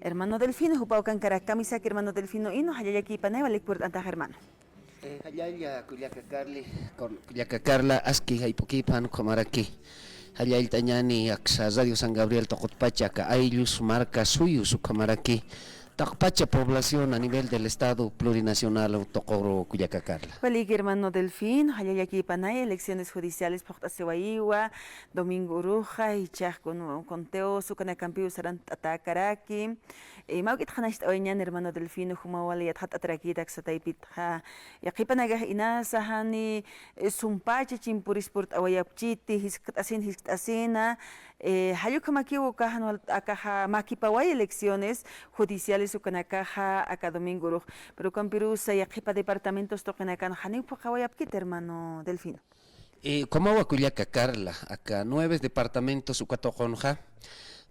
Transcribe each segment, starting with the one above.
Hermano Delfino, Jupaucan Caracamisa, que hermano Delfino, y no hayaki paneva, lecpurt anta hermano. Hayaya Culiaca Carla, Aski, Haipukipan, Comaraki. Hayay Tañani, Axa, Radio San Gabriel, Tocotpacha, Ailus, Marca, Suyu, su Camaraki. Tacpacha población a nivel del Estado plurinacional, Tocoro, Culiaca Carla. Palik hermano Delfino, hayaki panay, elecciones judiciales, Portasehuaiwa, Domingo Uruja, y Chach con Conteo, Sucanacampiu, Sarantatacaraki. Maukit Hanast Oñan, hermano Delfino, Humawali, Atatraquita, Xataipitja, Yakipanaga Inasahani, Sumpache, Chimpurisport, Awayapchiti, Hiskatasina, Hayukamakiu, Kahan, Akaha, Makipaway, elecciones judiciales, Sucanakaja, Acá Domingo Uruj, pero Campirusa, Yakipa departamentos, Tokenakan, Hanipo, Hawayapkit, hermano Delfino. Como Aguaculiaca Carla, acá 9 departamentos, Ucatojonja.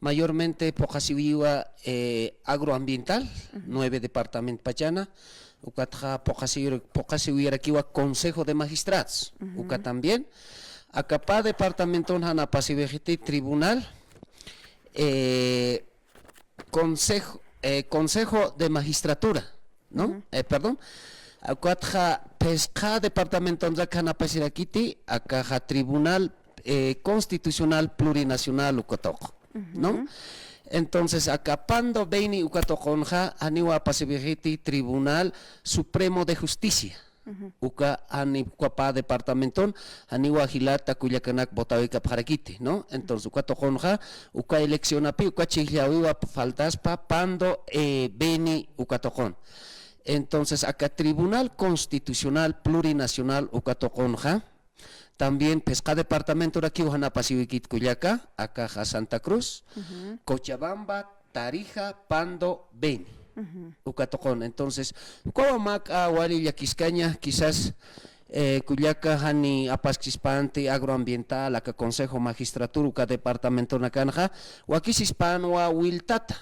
Mayormente Pocasiwiwa agroambiental, 9 departamentos Pachana, Ucatja Pocasiwirakiwa Consejo de Magistrados, Uca también, Acapá departamento Hana Pasivejiti Tribunal, Consejo de Magistratura, ¿no? Perdón, Ucatja Pesca departamento Hana Pasirakiti, Acaja Tribunal Constitucional Plurinacional Ucatoco. ¿No? Entonces, acapando Beini Ucatoconja, Aniwa Pasibiriti, Tribunal Supremo de Justicia. Uca Anicuapa Departamentón, Aniwa Gilata, Cuyacanak, Botavica Paraquiti, ¿no? Entonces, Ucatoconja, Uca eleccionapi, Uca Chigliawiwa, Faltaspa, Pando, Beni Ucatocon. Entonces, acá Tribunal Constitucional Plurinacional Ucatoconja. También Pesca Departamento de aquí, Ujana Pasiwikit Cuyaca, Acaja Santa Cruz, Cochabamba, Tarija, Pando, Beni, Ucatocón. Entonces, Coamac, Wali, Yaquiscaña, quizás Cuyaca, Hani, Apasquispante, Agroambiental, Acá Consejo Magistratura, Uca Departamento Nakanja, Huaquishispano, Wiltata,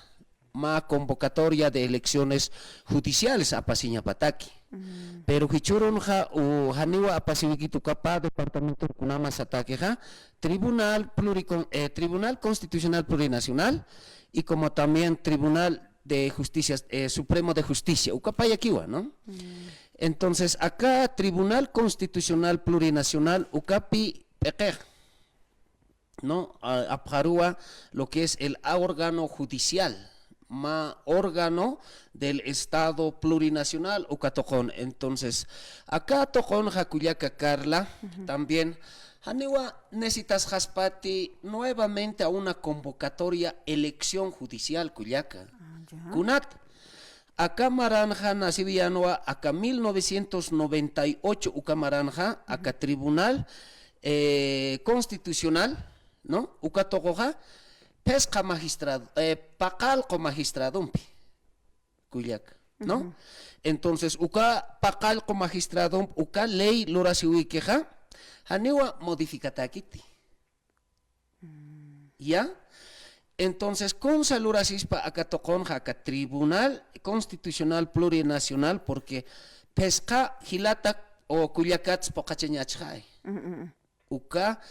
ma convocatoria de elecciones judiciales a Pasiña Pataki. Pero Hichurunja o Haniwa Apasiwikitu Capa, Departamento Kunama Satakeja, Tribunal Constitucional Plurinacional y como también Tribunal de Justicia, Supremo de Justicia, Ucapayaquiwa, ¿no? Entonces, acá Tribunal Constitucional Plurinacional, Ucapi Pequej, ¿no? Apjarúa lo que es el órgano judicial. Órgano del Estado plurinacional Ucatocón. Entonces, acá Tocón Jacuyaca Carla, también Haniwa necesitas Jaspati nuevamente a una convocatoria elección judicial Cuyaca. Cunat. Acá Maranja Nasivianoa, acá 1998 Ucamaranja, acá Tribunal Constitucional, ¿no? Ucatocoja. Pesca magistrado, pacalco magistrado, Cuyac, ¿no? Entonces, uca pacalco magistrado, uca ley lorasiwikeja, haniwa modificatakiti. ¿Ya? Entonces, con salurasispa acá toconja, acá Tribunal Constitucional Plurinacional, porque pesca gilata o cuyacats pocacheñachai. Uca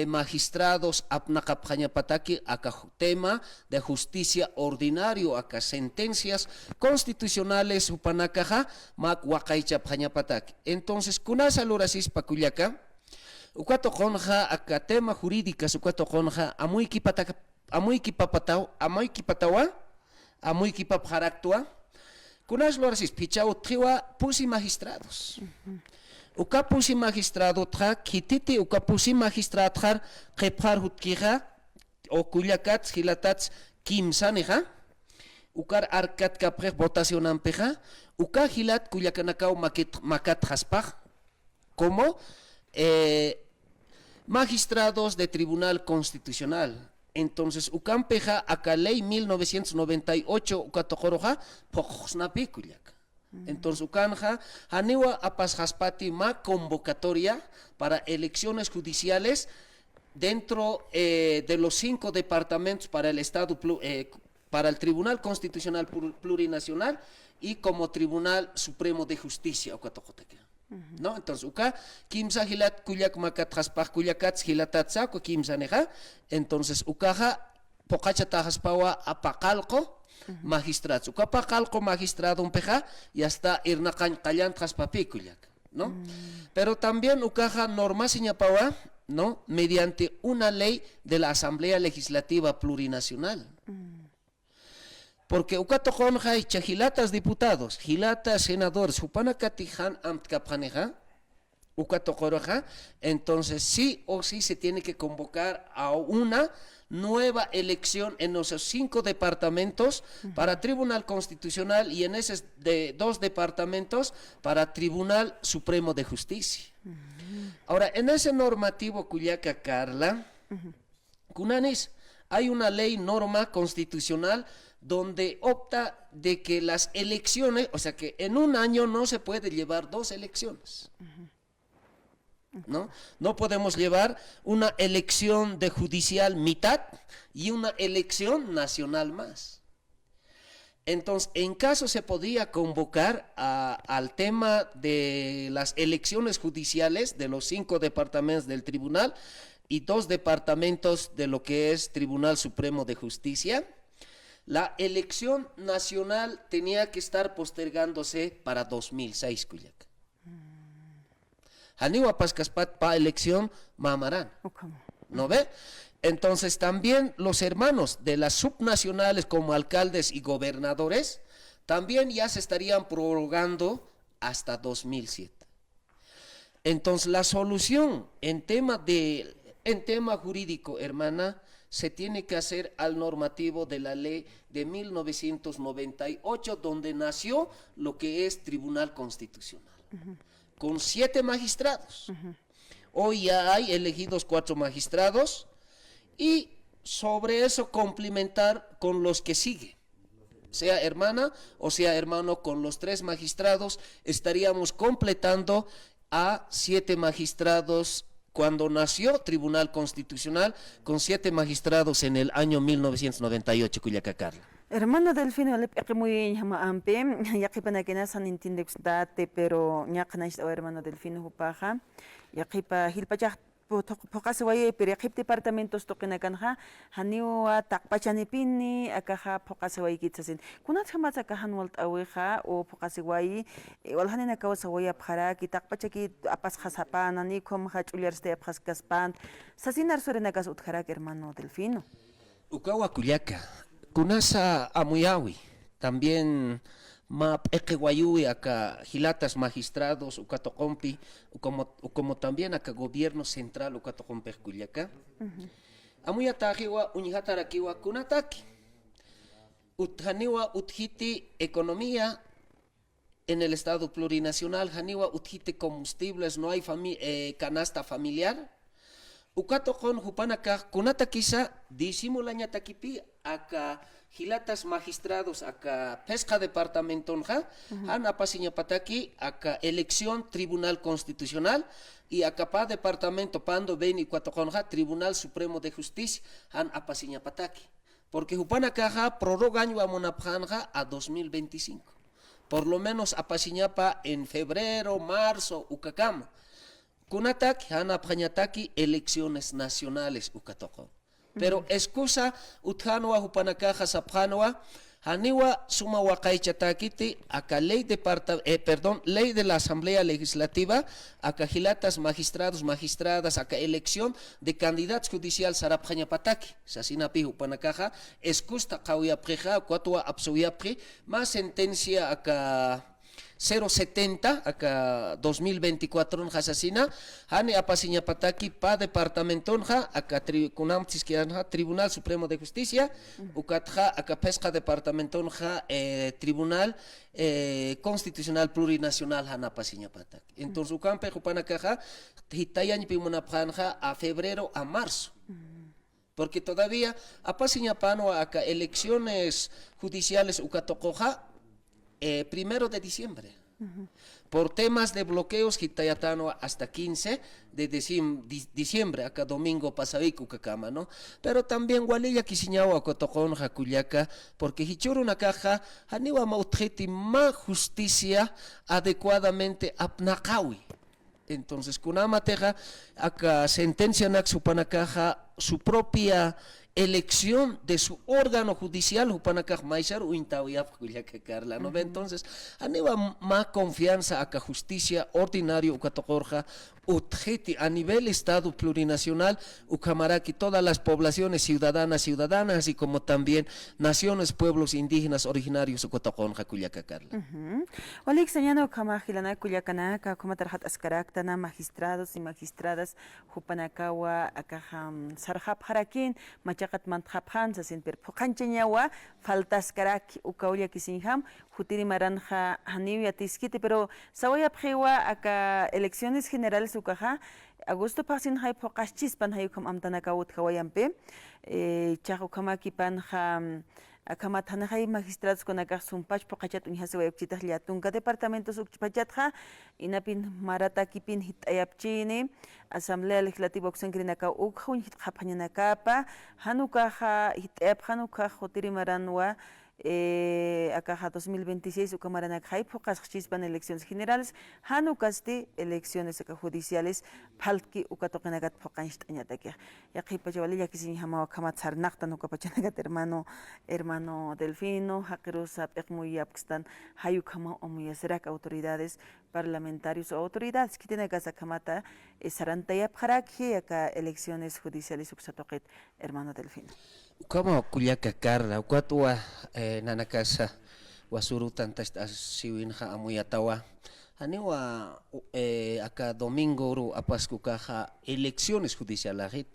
magistrados apnacapjañapataki acá tema de justicia ordinario acá sentencias constitucionales upanacaja mac huacaychapjañapataki. Entonces kunasa lurasis pacuyaca ucato conja acá tema jurídicas ucato conja amuy kipapatawa amuy kipapjaractua kunas lurasis pichau triwa pusi magistrados. Ucapusi magistrado tra kititi ucapusi magistrado tra qepjar hutkija o kuyakats hilatats kimsaneja ukar arkat kaprej votación ampeja uka hilat kuyakanakau makat haspaj como magistrados de Tribunal Constitucional. Entonces ukampeja acá ley 1998 ukatojoroja pojosnapi kuyak. Entonces, Ucanja, Haniwa Apasjaspati, ma convocatoria para elecciones judiciales dentro de los 5 departamentos para el Estado, para el Tribunal Constitucional Plurinacional y como Tribunal Supremo de Justicia, ¿no? Entonces, Uca, Kimsa Hilat Kuyak Makat Haspaj Kuyakats Hilatatsa, Kimsa Neja, entonces, Ucaja pokacha tajaspawa apaqalqo magistrados. Ukapaqalqo magistrado peja y hasta irnaqan qallan taspapikullak, ¿no? Pero también ukaja norma señapawa, ¿no? Mediante una ley de la Asamblea Legislativa Plurinacional. Porque ukatojonja y chajilatas diputados, gilatas senadores, hupanakatijan amtkapaneja, ukatokoroja, entonces sí o sí se tiene que convocar a una nueva elección en esos 5 departamentos para Tribunal Constitucional y en esos 2 departamentos para Tribunal Supremo de Justicia. Ahora, en ese normativo Cuyaca Carla, Cunanis, hay una ley norma constitucional donde opta de que las elecciones, o sea que en un año no se puede llevar 2 elecciones. ¿No? No podemos llevar una elección de judicial mitad y una elección nacional más. Entonces, en caso se podía convocar al tema de las elecciones judiciales de los 5 departamentos del tribunal y 2 departamentos de lo que es Tribunal Supremo de Justicia, la elección nacional tenía que estar postergándose para 2006, Cuyac. Haniwa Pascaspat pa elección mamarán. ¿No ve? Entonces también los hermanos de las subnacionales como alcaldes y gobernadores también ya se estarían prorrogando hasta 2007. Entonces la solución en tema jurídico, hermana, se tiene que hacer al normativo de la ley de 1998, donde nació lo que es Tribunal Constitucional. Con 7 magistrados. Hoy ya hay elegidos 4 magistrados y sobre eso complementar con los que siguen. Sea hermana o sea hermano, con los 3 magistrados estaríamos completando a 7 magistrados cuando nació Tribunal Constitucional, con 7 magistrados en el año 1998, Cuyaca Carla. Hermano Delfino, le peque muy ampe, ya que para que no se entiende date, pero ya que no es hermano Delfino hupaja, ya que para hilpachak pocas guay, pero ya que departamentos toquen a canja, haniwa takpachanipini, akaja pocas guay kitsasin. Kuna jamás akahan walt aweja o pocas guay, walhanen akawas guay apjara, ki takpachaki apas hasapan, ani kom hach uliarste apjas kaspan, sasinar surenagas utjarak hermano Delfino. Ukawa Cuyaca. Kunasa amuyawi, también map equewayui acá gilatas magistrados, ukatocompi, como también acá gobierno central ukatocompe Culiaca. Amuyatajiwa uñihatarakiwa kunataki. Uthaniwa uthiti economía en el estado plurinacional, haniwa uthiti combustibles, no hay canasta familiar. Ukato con hupanaka kunata kisa disimulanya takipi aka hilatas magistrados aka pesca departamentonja han apasinya pataki aka elección tribunal constitucional y aka pa departamento pando 24 conja Tribunal Supremo de Justicia han apasinya pataki porque hupanaka ja prorrogaño amonapjanja a 2025 por lo menos apasiñapa en febrero marzo ukakama. Kunataki, hanapjañataki, elecciones nacionales ukatoko. Pero excusa utjanwa hupanakaja sapjanwa, haniwa suma wakaichatakiti, aka ley de la Asamblea Legislativa, aka hilatas magistrados, magistradas, aka elección de candidatos judicial sarapjañapataki. Sasinapi hupanakaja, excusa kawiapreja, kuatwa absuyapri, más sentencia aka 070 acá 2024 en asesina hani apasinya pataki pa departamenton ja acá Tribunal Supremo de Justicia ukatja acá pesca departamenton ja Tribunal Constitucional Plurinacional han apasinya pataki. Entonces ukampe jupana caja hitayan pimunapanja a febrero a marzo. Porque todavía apasinya pano acá elecciones judiciales ukatokoja 1 de diciembre. Por temas de bloqueos, Hitayatano hasta 15 de diciembre, acá domingo pasavico cacama, ¿no? Pero también Gualilla Kisiñawa Cotocón, Jacuyaca, porque Hichuru una caja, Haniwa Mautjeti más justicia adecuadamente apnakawi. Entonces, Kunama Teja, acá sentencia Naxupanakaja, su propia elección de su órgano judicial, Hupanakaj Maishar, Uintawiyap, Culiaca Carla, ¿no? Entonces, aniva más confianza a que justicia ordinario, Ucatocorja, Utjeti a nivel Estado plurinacional, Ucamaraki, todas las poblaciones ciudadanas, así como también naciones, pueblos indígenas originarios, Ucatoconja, Culiaca Carla. Olik señano Kamajilana, Culiacanaka, como Tarjat Ascaraktana, magistrados y magistradas, Hupanakawa, Akaham, Sarjap Harakin, Machakat Mantjaphan, Sasinper Pokancheñawa, Faltas Karak, Ukaulia Kisinham, Jutiri Maranja, Hanivia Tiskiti, pero Sawaya Prewa, acá elecciones generales Ukaja, Agosto Pasin Hai Pokaschispan Hayukam Amtanakaut Hawayampe, Chahukamaki Ham. Akama tanajay magistrados con acá sumpach pokachat unhase wayukchitas liatunka departamentos ukchipachatja inapin maratakipin hitayapchini asamblea legislativa oksankrinaka ukhun hitqapañanakapa hanukaja hitayap hanukaja hotirimaranwa acá 2026 ucamaranakhay pokaschispan elecciones generales hanukasti elecciones judiciales palki ukatoqinagat pokañishtañataki yaqipachawali yakisin hamawa kamatsarnaqta nukapachanagat hermano Delfino haqirusa p'ikmuyapkistan hayukama omuyasrak autoridades parlamentarios o autoridades que tienen que sakamata sarantayapjaraki acá elecciones judiciales uksatoqit hermano Delfino. Como Culiaca Carla, Cuatua, Nanacasa, Wasuru, tantas siwinja amuyatawa, Aniwa, acá domingo, apascucaja, elecciones judiciales,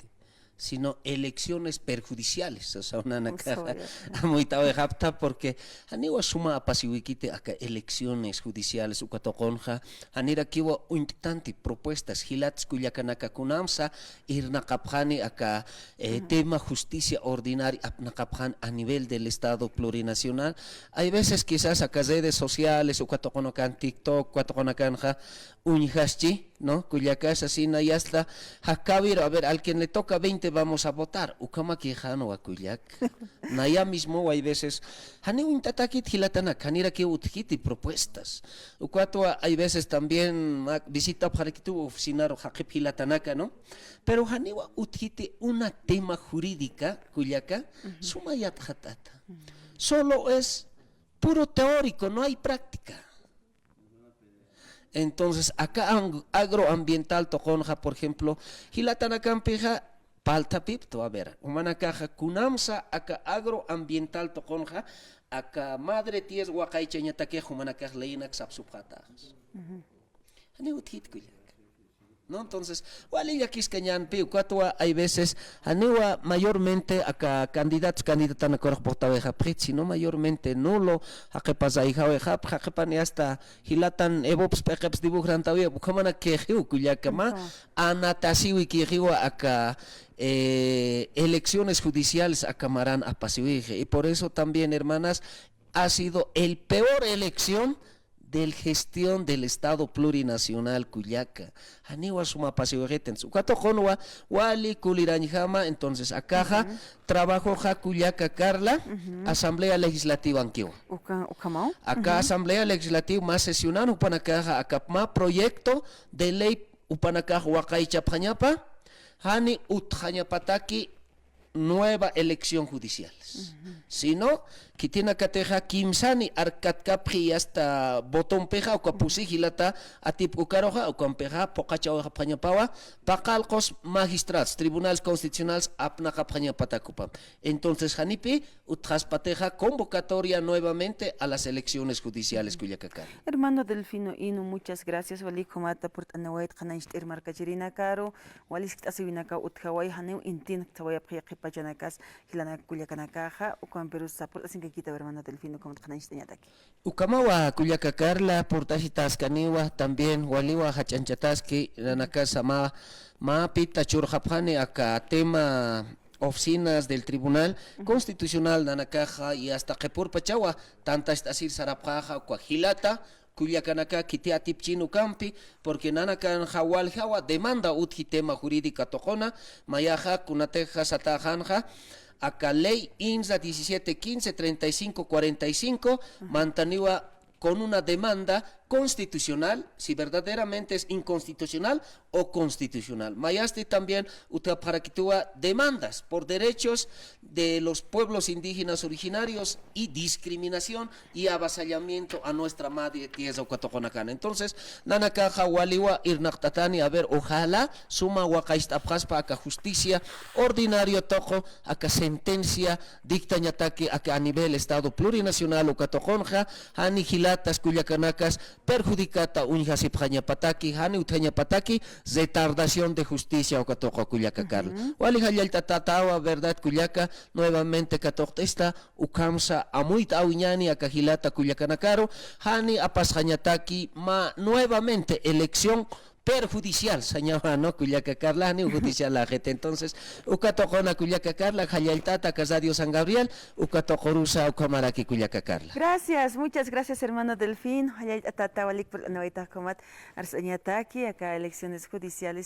sino elecciones perjudiciales, o sea, una caja muy tabejapta porque aniwa suma apasiwikite acá elecciones judiciales ukatokonja anira kiwa untanti propuestas hilats kuyakanaka kunamsa irnaqapjani acá tema justicia ordinaria apnaqapjan a nivel del Estado plurinacional. Hay veces quizás acá redes sociales ukatokonokan TikTok ukatokonakanja unhaschi, ¿no? Cuyacas así na yasla hakavir, a ver, al quien le toca 20 vamos a votar. Ukama quejano a Cuyac. Naya mismo hay veces hani un tatakit hilatana kanira que utkiti propuestas. Ukato hay veces también visita para que tu oficina o hakip hilatanaka, ¿no? Pero haniwa utkiti una tema jurídica Cuyaca sumayat hatata. Solo es puro teórico, no hay práctica. Entonces, acá agroambiental toconja, por ejemplo, hilatanakampeja paltapipto, a ver, humana caja kunamsa, acá agroambiental toconja, acá madre ties wakaicha ñataque, humana caja leina xapsupjatajas. ¿No? Entonces, walilla quiscañan piu cuatro hay veces aniwa mayormente acá candidatos candidatas a corportaveja prit sino mayormente nulo a que pasa hija oveja a que pane hasta hilatan evops pekeps dibujan todavía bukamana que hiu cuya cama anatasiwi que hiu acá elecciones judiciales a camarán a pasiwije y por eso también hermanas ha sido el peor elección del gestión del Estado plurinacional Cuyaca. Aniwa suma pasiwegeten su cuatro conwa wali kuliranjama entonces acá trabajo ja Cuyaca Carla Asamblea Legislativa anquiwa. Acá Asamblea Legislativa más sesional upanacaja acapma proyecto de ley upanacaja wakaicha pañapa hani utjañapataki nueva elección judiciales. Si no, que tiene que tener kimsani arkatkapri hasta botón peja o kapusihilata atip ukaroja o kampeja pokacha o pañapawa pakalkos magistrados tribunales constitucionales apna pañapatakupa. Entonces Janipi utraspateja convocatoria nuevamente a las elecciones judiciales Cuyacacar. Hermano Delfino Inu, muchas gracias. Wali komata por tanawait khanaish markachirina caro. Wali asivinaka uthawai haneu intin tawaya pajanakas hilana Cuyacanakaja o con Perú sapor asin que quita hermano Delfino como khanaish teñataki. Ukamawa Cuyacacarla portajitas caniwa también waliwa hachanchataski nanaka ma pita churjapane acá tema oficinas del Tribunal Constitucional Nanacaja y hasta que por Pachawa, tanta asir Sarapaja, Coajilata, Cuyacanacá, Kitiatip Chino Campi, porque Nanacan Jawal Jawa demanda utji tema jurídica tojona, Mayaja, Kunateja, Satajanja, acá ley INSA 1715-3545, mantaniwa con una demanda constitucional, si verdaderamente es inconstitucional o constitucional. Mayaste también para que tuva demandas por derechos de los pueblos indígenas originarios y discriminación y avasallamiento a nuestra madre tierra Ucatoconacana. Entonces, nanaka waliwa irnaqtatani, a ver, ojalá suma waqaistapqaspa acá justicia ordinario toco acá sentencia dictañataki acá a nivel estado plurinacional Ucatoconja, hani gilatas cuyacanacas perjudicata unhasipjañapataki, hani utañapataki, retardación de justicia Ucatoco cuyacacarla. Wali tatawa, verdad cuyaca, nuevamente catoctesta ukamsa amuit auñani acá gilata cuyacanacaro, hani apasjañataki ma nuevamente elección perjudicial, señora, ¿no? Cuyaca Carla, ni judicial la gente. Entonces, Ucatocona Cuyaca Carla, Jayaltata, Casadio San Gabriel, Ucatocorusa, Ucamaraki Cuyaca Carla. Gracias, muchas gracias, hermano Delfín. Tata Walik por la Comat Arsañataki, acá elecciones judiciales